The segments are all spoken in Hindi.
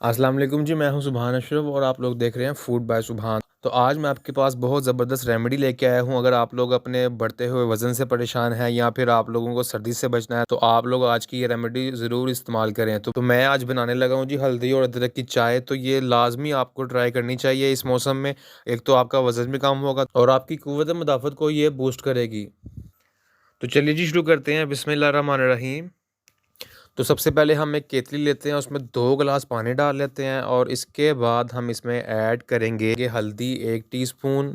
अस्सलाम वालेकुम जी, मैं हूं सुभान अशरफ और आप लोग देख रहे हैं फूड बाय सुभान। तो आज मैं आपके पास बहुत ज़बरदस्त रेमेडी लेके आया हूं। अगर आप लोग अपने बढ़ते हुए वज़न से परेशान हैं या फिर आप लोगों को सर्दी से बचना है तो आप लोग आज की ये रेमेडी ज़रूर इस्तेमाल करें। तो मैं आज बनाने लगा हूं जी हल्दी और अदरक की चाय। तो ये लाज़मी आपको ट्राई करनी चाहिए इस मौसम में। एक तो आपका वज़न भी कम होगा और आपकी क़ुव्वत मुदाफ़त को ये बूस्ट करेगी। तो चलिए जी शुरू करते हैं। बिस्मिल्लाह रहमान रहीम। तो सबसे पहले हम एक केतली लेते हैं, उसमें 2 गिलास पानी डाल लेते हैं और इसके बाद हम इसमें ऐड करेंगे ये हल्दी 1 टीस्पून।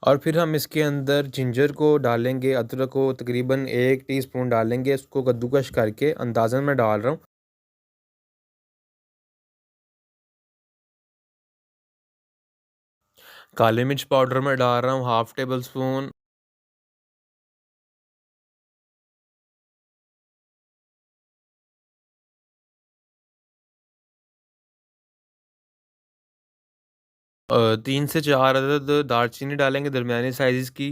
और फिर हम इसके अंदर जिंजर को डालेंगे, अदरक को तकरीबन 1 टीस्पून डालेंगे, इसको कद्दूकश करके अंदाज़न मैं डाल रहा हूँ। काली मिर्च पाउडर मैं डाल रहा हूँ हाफ़ टेबल स्पून। 3 से 4 अदद दालचीनी डालेंगे दरमियानी साइज़ की।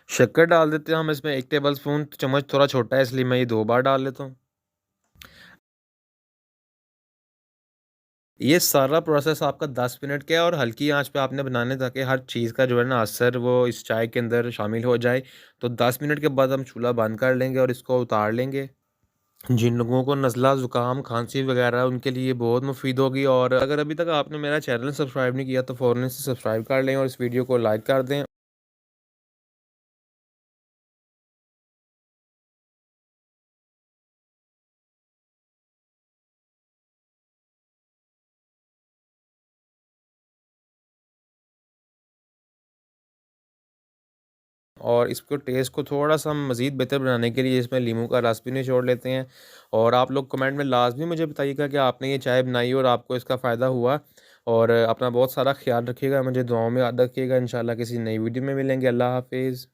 शक्कर डाल देते हैं हम इसमें 1 टेबल स्पून, चम्मच थोड़ा छोटा है इसलिए मैं ये 2 बार डाल लेता हूँ। ये सारा प्रोसेस आपका 10 मिनट का है और हल्की आंच पे आपने बनाने ताकि हर चीज़ का जो है ना असर वो इस चाय के अंदर शामिल हो जाए। तो 10 मिनट के बाद हम चूल्हा बंद कर लेंगे और इसको उतार लेंगे। जिन लोगों को नज़ला, ज़ुकाम, खांसी वगैरह उनके लिए बहुत मुफ़ीद होगी। और अगर अभी तक आपने मेरा चैनल सब्सक्राइब नहीं किया तो फ़ौरन से सब्सक्राइब कर लें और इस वीडियो को लाइक कर दें। और इसको टेस्ट को थोड़ा-सा मज़ीद बेहतर बनाने के लिए इसमें नींबू का रस भी निचोड़ लेते हैं। और आप लोग कमेंट में लाज़मी मुझे बताइएगा कि आपने ये चाय बनाई और आपको इसका फ़ायदा हुआ। और अपना बहुत सारा ख़्याल रखिएगा, मुझे दुआओं में याद रखिएगा। इंशाल्लाह किसी नई वीडियो में मिलेंगे। अल्लाह हाफ़िज़।